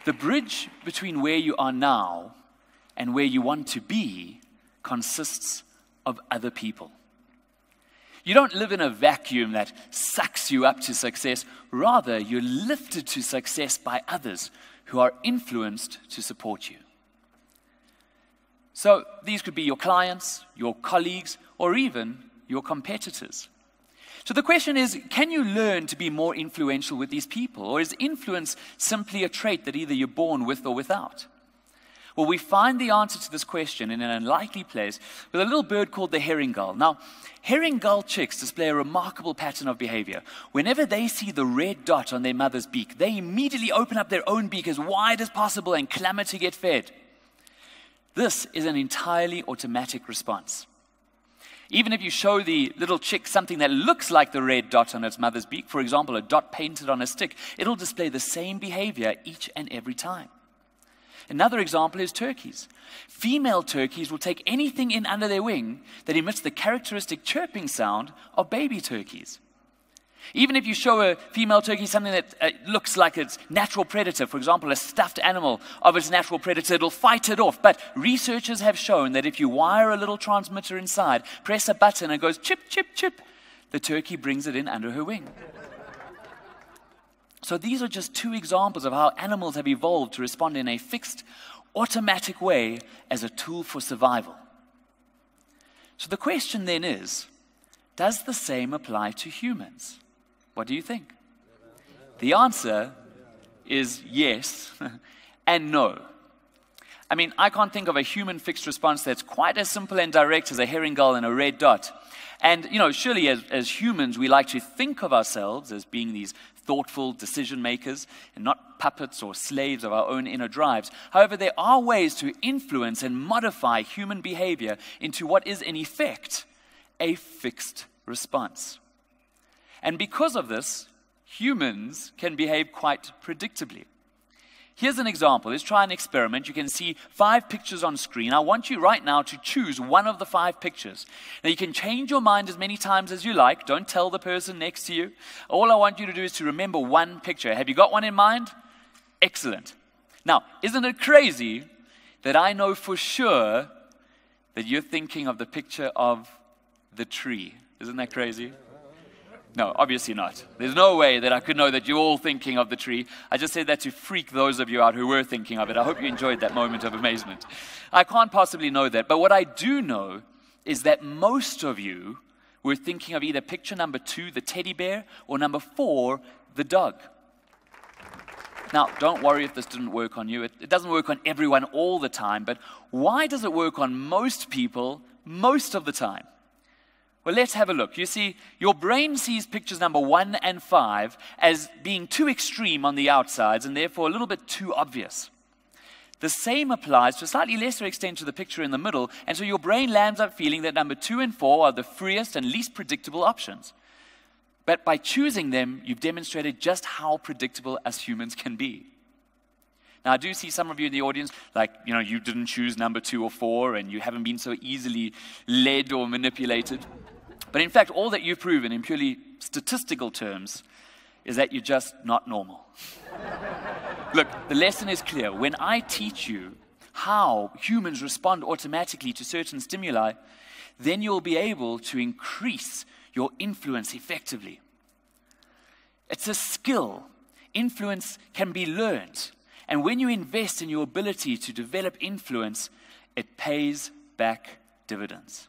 The bridge between where you are now and where you want to be consists of other people. You don't live in a vacuum that sucks you up to success. Rather, you're lifted to success by others who are influenced to support you. So these could be your clients, your colleagues, or even your competitors. So the question is, can you learn to be more influential with these people? Or is influence simply a trait that either you're born with or without? Well, we find the answer to this question in an unlikely place with a little bird called the herring gull. Now, herring gull chicks display a remarkable pattern of behavior. Whenever they see the red dot on their mother's beak, they immediately open up their own beak as wide as possible and clamor to get fed. This is an entirely automatic response. Even if you show the little chick something that looks like the red dot on its mother's beak, for example, a dot painted on a stick, it'll display the same behavior each and every time. Another example is turkeys. Female turkeys will take anything in under their wing that emits the characteristic chirping sound of baby turkeys. Even if you show a female turkey something that looks like its natural predator, for example, a stuffed animal of its natural predator, it'll fight it off. But researchers have shown that if you wire a little transmitter inside, press a button, and it goes chip, chip, chip, the turkey brings it in under her wing. So these are just two examples of how animals have evolved to respond in a fixed, automatic way as a tool for survival. So the question then is, does the same apply to humans? What do you think? The answer is yes and no. I mean, I can't think of a human fixed response that's quite as simple and direct as a herring gull and a red dot. And, surely as humans, we like to think of ourselves as being these thoughtful decision makers and not puppets or slaves of our own inner drives. However, there are ways to influence and modify human behavior into what is, in effect, a fixed response. And because of this, humans can behave quite predictably. Here's an example. Let's try an experiment. You can see 5 pictures on screen. I want you right now to choose one of the 5 pictures. Now, you can change your mind as many times as you like. Don't tell the person next to you. All I want you to do is to remember one picture. Have you got one in mind? Excellent. Now, isn't it crazy that I know for sure that you're thinking of the picture of the tree? Isn't that crazy? No, obviously not. There's no way that I could know that you're all thinking of the tree. I just said that to freak those of you out who were thinking of it. I hope you enjoyed that moment of amazement. I can't possibly know that. But what I do know is that most of you were thinking of either picture number 2, the teddy bear, or number 4, the dog. Now, don't worry if this didn't work on you. It doesn't work on everyone all the time. But why does it work on most people most of the time? Well, let's have a look. You see, your brain sees pictures number 1 and 5 as being too extreme on the outsides and therefore a little bit too obvious. The same applies to a slightly lesser extent to the picture in the middle, and so your brain lands up feeling that number 2 and 4 are the freest and least predictable options. But by choosing them, you've demonstrated just how predictable us humans can be. Now, I do see some of you in the audience, you didn't choose number 2 or 4, and you haven't been so easily led or manipulated. But in fact, all that you've proven in purely statistical terms is that you're just not normal. Look, the lesson is clear. When I teach you how humans respond automatically to certain stimuli, then you'll be able to increase your influence effectively. It's a skill. Influence can be learned. And when you invest in your ability to develop influence, it pays back dividends.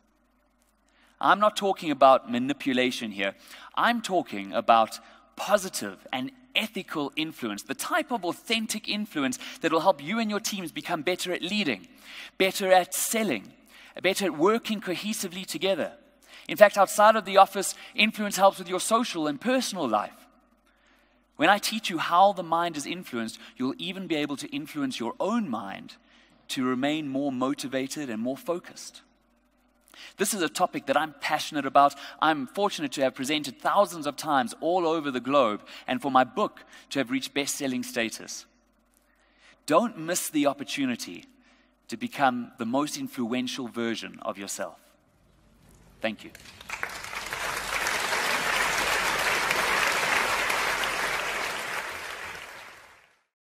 I'm not talking about manipulation here. I'm talking about positive and ethical influence, the type of authentic influence that will help you and your teams become better at leading, better at selling, better at working cohesively together. In fact, outside of the office, influence helps with your social and personal life. When I teach you how the mind is influenced, you'll even be able to influence your own mind to remain more motivated and more focused. This is a topic that I'm passionate about. I'm fortunate to have presented thousands of times all over the globe, and for my book to have reached best-selling status. Don't miss the opportunity to become the most influential version of yourself. Thank you.